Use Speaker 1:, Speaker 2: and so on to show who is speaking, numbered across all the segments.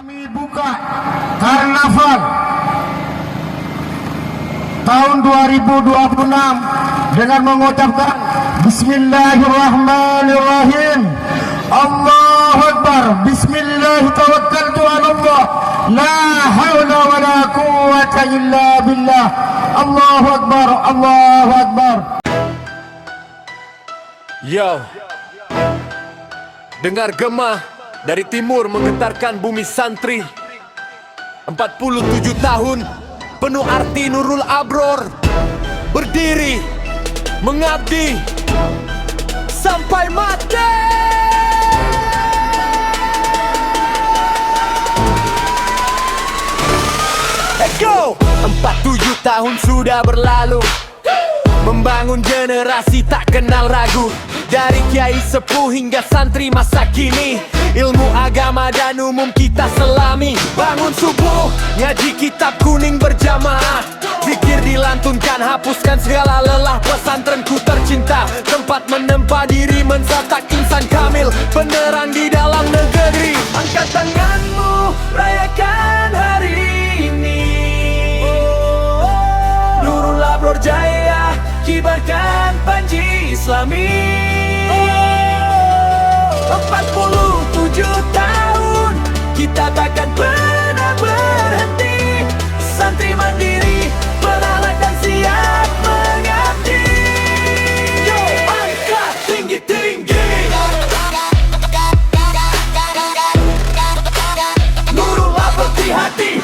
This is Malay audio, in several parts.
Speaker 1: Kami buka karnaval tahun 2026 dengan mengucapkan Bismillahirrahmanirrahim. Allahu Akbar. Bismillahirrahmanirrahim. La hawla wa la quwwata illa billah. Allahu Akbar. Allahu Akbar.
Speaker 2: Yo, dengar gema dari timur menggetarkan bumi santri. 47 tahun penuh arti Nurul Abror, berdiri, mengabdi sampai mati. Let's go! 47 tahun sudah berlalu, membangun generasi tak kenal ragu. Dari kiai sepuh hingga santri masa kini, ilmu agama dan umum kita selami. Bangun subuh, ngaji kitab kuning berjamaah, zikir dilantunkan, hapuskan segala lelah. Pesantrenku tercinta, tempat menempa diri, mencetak insan kamil, penerang di dalam negeri. Angkat tanganmu, rayakan hari ini. Nurul Abror Jaya, kibarkan panji Islami. 47 tahun kita takkan pernah berhenti. Santri mandiri, beralat dan siap mengabdi. Yo, angkat tinggi-tinggi. Nurul Abror di hati.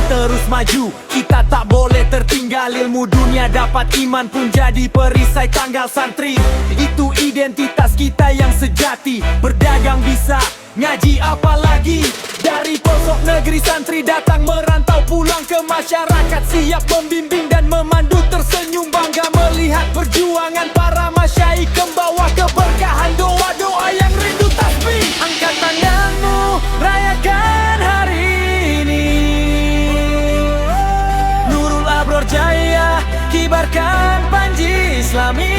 Speaker 2: Terus maju, kita tak boleh tertinggal. Ilmu dunia dapat, iman pun jadi perisai tanggal. Santri, itu identitas kita yang sejati. Berdagang bisa, ngaji apalagi. Dari pelosok negeri santri datang merantau, pulang ke masyarakat, siap membimbing dan memandu. Tersenyum bangga melihat perjuangan para masyaikh, membawa keberkahan, doa-doa yang rindu tasbih. Angkat tanganmu, rayakan hari ini. Abror Jaya, kibarkan panji Islami.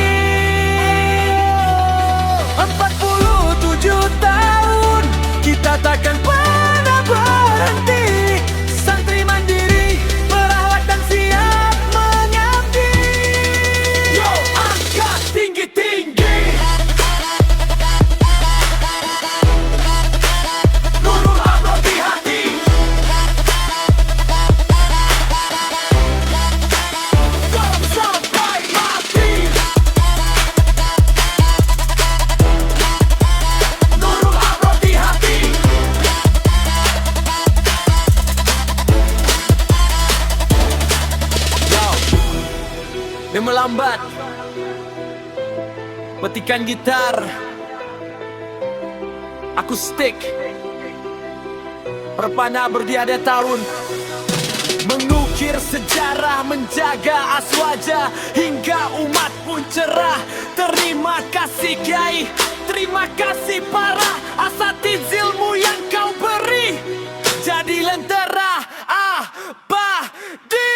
Speaker 2: 47 tahun kita takkan pernah berhenti. Santri mandiri, berawat dan siap mengabdi. Yo, angkat tinggi-tinggi. Nurul Abror di hati. Dia melambat, petikan gitar, akustik, perpana berdiada tahun, mengukir sejarah, menjaga aswaja hingga umat pun cerah. Terima kasih Kiai, terima kasih para asatidz ilmu yang kau beri, jadi lentera abadi.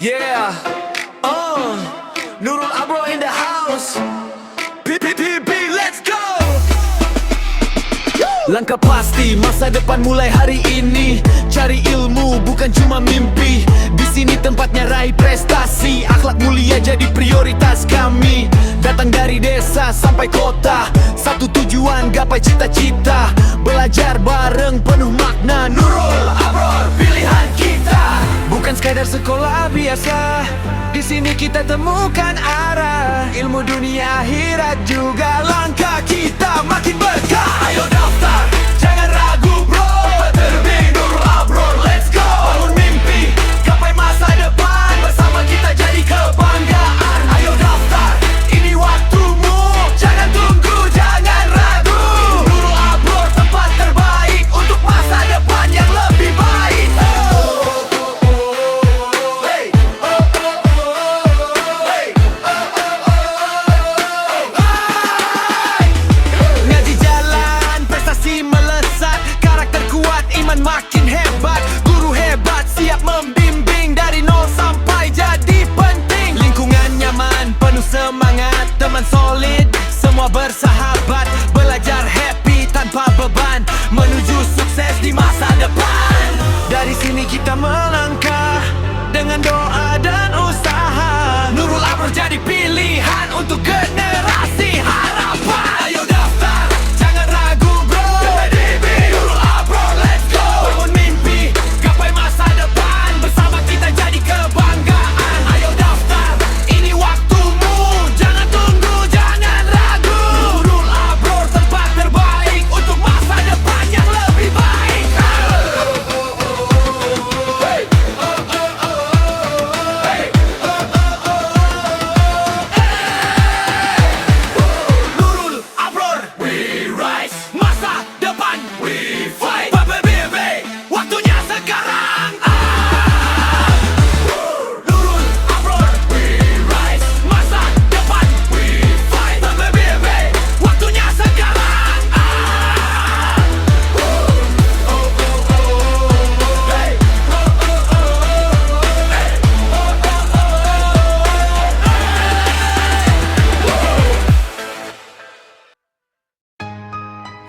Speaker 2: Yeah, Nurul Abror in the house. PPP, let's go. Langkah pasti, masa depan mulai hari ini. Cari ilmu bukan cuma mimpi. Di sini tempatnya raih prestasi. Akhlak mulia jadi prioritas kami. Datang dari desa sampai kota, satu tujuan gapai cita-cita. Belajar bareng penuh makna. Nurul Abror pilihan kita. Bukan sekadar sekolah biasa, di sini kita temukan arah. Ilmu dunia akhirat juga, langkah kita makin berkah. Ayo daftar, jangan ragu bro. Terbang Nurul Abror, let's go. Bangun mimpi, gapai masa depan. Bersama kita jadi kebanggaan. Ayo daftar, ini waktumu. Jangan tunggu, jangan ragu. Nurul Abror, tempat terbaik untuk masa depan yang lebih baik. Ngaji jalan, prestasi melesat, karakter kuat, iman makin hebat. Guru hebat, siap membimbing dari nol sampai jadi penting. Lingkungan nyaman, penuh semangat, teman solid, semua bersahabat. Belajar happy tanpa beban, menuju sukses di masa depan. Dari sini kita melangkah dengan doa dan usaha. Nurul Abror jadi pilihan untuk generasi harapan. Ayo daftar, jangan ragu bro. PPDB Nurul Abror, let's go. Bangun mimpi, gapai masa depan. Bersama kita jadi kebanggaan. Ayo daftar, ini waktumu. Jangan tunggu, jangan ragu. Nurul Abror, tempat terbaik untuk masa depan yang lebih baik. Nurul Abror, we rise. Masa depan, we fight. PPBB, waktunya sekarang. Nurul Abror, we rise. Masa depan, we fight. PPBB, waktunya sekarang.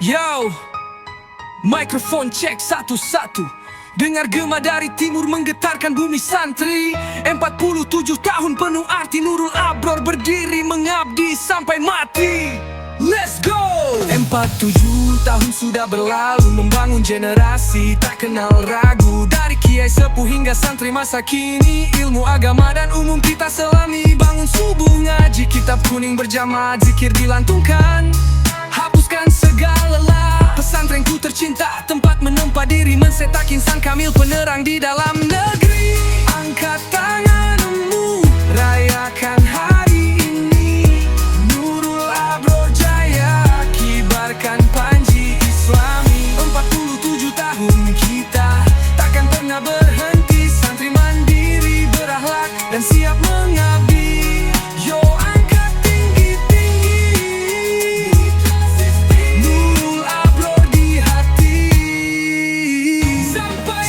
Speaker 3: Yo, mikrofon cek 1-1. Dengar gema dari timur menggetarkan bumi santri. 47 tahun penuh arti, Nurul Abror berdiri mengabdi sampai mati. Let's go! 47 tahun sudah berlalu, membangun generasi tak kenal ragu. Dari kiai sepuh hingga santri masa kini, ilmu agama dan umum kita selami. Bangun subuh ngaji, kitab kuning berjamaah, zikir dilantungkan. Hapuskan segala lelah, pesantrenku tercinta, tempat menempa diri, mencetak insan kamil penerang di dalam negeri. Angkat tanganmu, rayakan hari ini. Nurul Abror jaya, kibarkan panji Islami. 47 tahun kita takkan pernah berhenti, santri mandiri berakhlak dan siap mengabdi. Yo, angkat tinggi-tinggi, Nurul Abror di hati.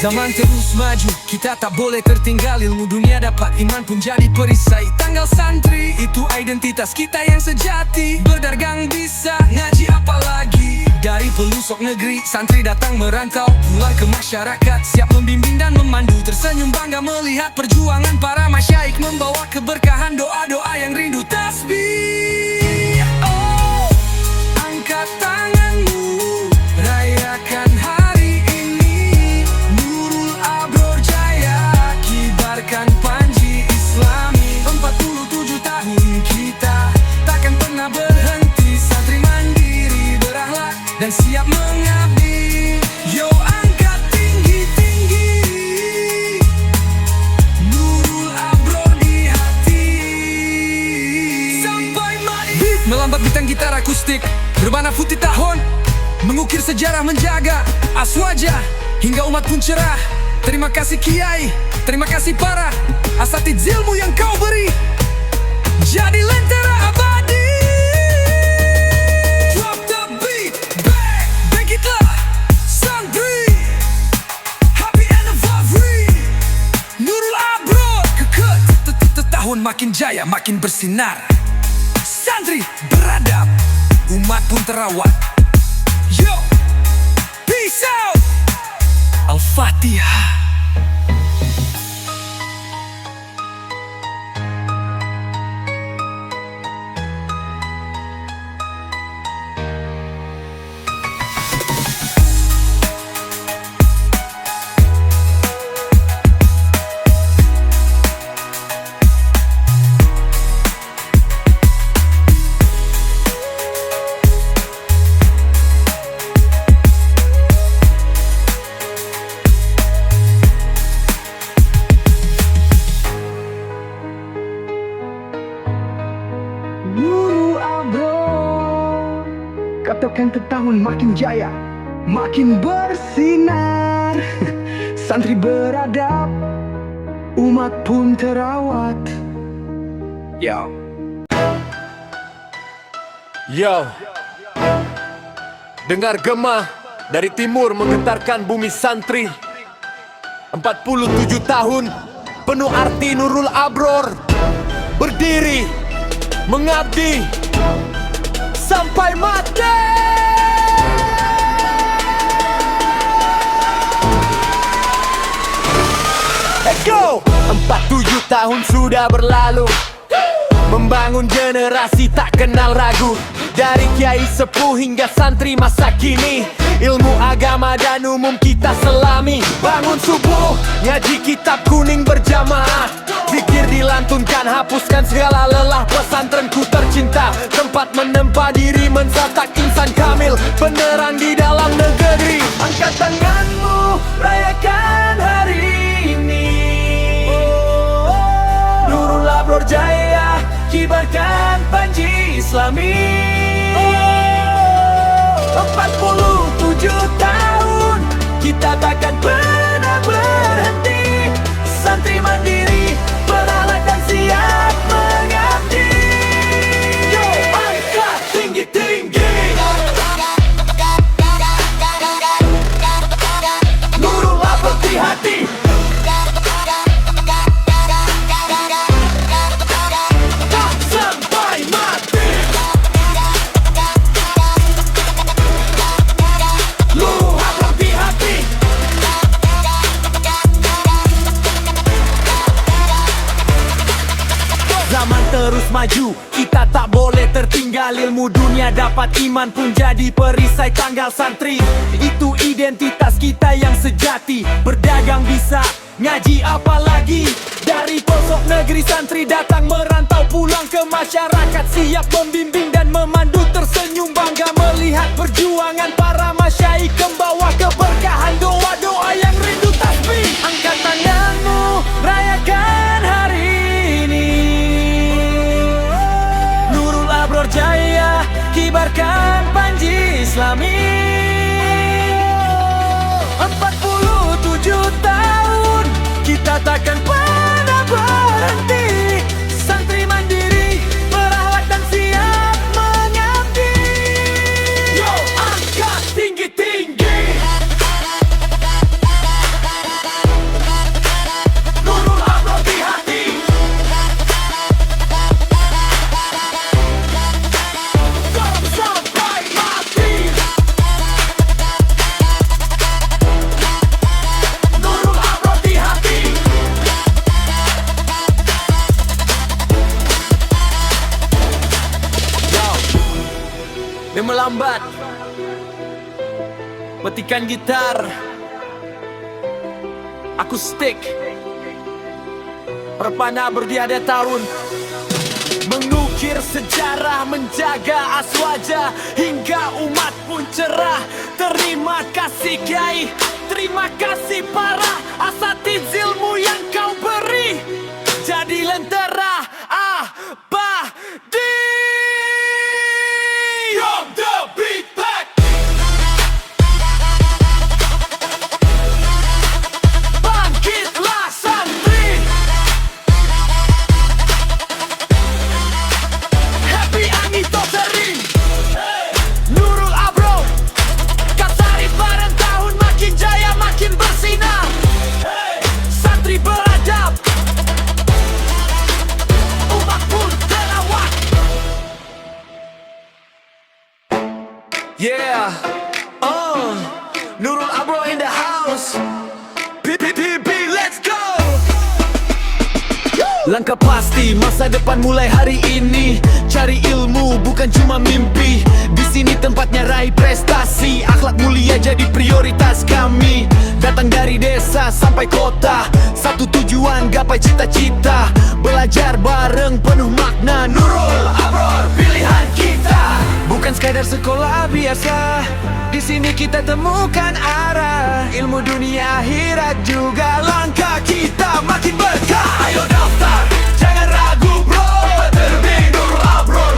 Speaker 3: Zaman terus maju, kita tak boleh tertinggal. Ilmu dunia dapat, iman pun jadi perisai. Tanggal santri, itu identitas kita yang sejati. Berdagang bisa, ngaji apalagi. Dari pelosok negeri, santri datang merantau, pulang ke masyarakat, siap membimbing dan memandu. Tersenyum bangga melihat perjuangan para masyaikh, membawa keberkahan, doa-doa yang rindu tasbih. Oh, angkat tanganmu, rayakan hari ini. Nurul Abror jaya, kibarkan panji Islami. 47 tahun kita takkan pernah berhenti, santri mandiri berakhlak dan siap mengabdi. Yo, angkat tinggi-tinggi, Nurul Abror di hati. Sampai mati. Beat melambat bintang gitar akustik, berwarna putih tahun, mengukir sejarah menjaga aswaja hingga umat pun cerah. Terima kasih Kiai, terima kasih para asatidz ilmu yang kau beri, jadi lentera abadi. Drop the beat, bang, bangkitlah santri, happy anniversary. Nurul Abror kekeh, tahun makin jaya, makin bersinar. Santri beradab, umat pun terawat. Yo, peace out. Al-Fatihah. Nurul Abror, katakan tahun makin jaya, makin bersinar. Santri beradab, umat pun terawat. Yo.
Speaker 2: Yo, dengar gema dari timur menggetarkan bumi santri. 47 tahun penuh arti Nurul Abror, berdiri, mengabdi sampai mati. Let's go! 47 tahun sudah berlalu, membangun generasi tak kenal ragu. Dari kiai sepuh hingga santri masa kini, ilmu agama dan umum kita selami. Bangun subuh, ngaji kitab kuning berjamaah, zikir dilantunkan, hapuskan segala lelah. Pesantrenku tercinta, tempat menempa diri, mencetak insan kamil, penerang di dalam negeri. Angkat tanganmu, rayakan hari ini. Nurul Abror jaya, kibarkan panji Islami. 47 tahun, kita takkan pernah berhenti. Santri mandiri, beralat dan siap mengabdi. Yo, angkat tinggi-tinggi. Nurul Abror di hati. Terus maju, kita tak boleh tertinggal. Ilmu dunia dapat, iman pun jadi perisai tanggal. Santri, itu identitas kita yang sejati. Berdagang bisa, ngaji apalagi. Dari pelosok negeri santri datang merantau, pulang ke masyarakat, siap membimbing dan memandu. Tersenyum bangga melihat perjuangan para masyaikh, membawa keberkahan, doa-doa yang rindu tasbih. Angkat tanganmu, rayakan hari ini. Abror jaya, kibarkan panji Islami. 47 tahun, kita takkan pernah berhenti. Santri mandiri, berawat dan siap mengabdi. Yo, angkat tinggi-tinggi. Nurul Abror di hati. Dia melambat, petikan gitar akustik, perpana berdiada tahun, mengukir sejarah, menjaga aswaja hingga umat pun cerah. Terima kasih kiai, terima kasih para asatidz ilmu yang kau beri, jadi lentera abadi. Yeah, Nurul Abror in the house. PPPP, let's go. Langkah pasti, masa depan mulai hari ini. Cari ilmu, bukan cuma mimpi. Di sini tempatnya raih prestasi. Akhlak mulia jadi prioritas kami. Datang dari desa sampai kota, satu tujuan gapai cita-cita. Belajar bareng penuh makna. Nurul Abror, pilihan kita. Bukan sekadar sekolah biasa, di sini kita temukan arah. Ilmu dunia akhirat juga, langkah kita makin berkah. Ayo daftar, jangan ragu bro. Terlebih Nurul Abror.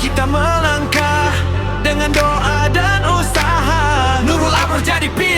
Speaker 2: kita melangkah dengan doa dan usaha. Nurul Amr jadi pilihan.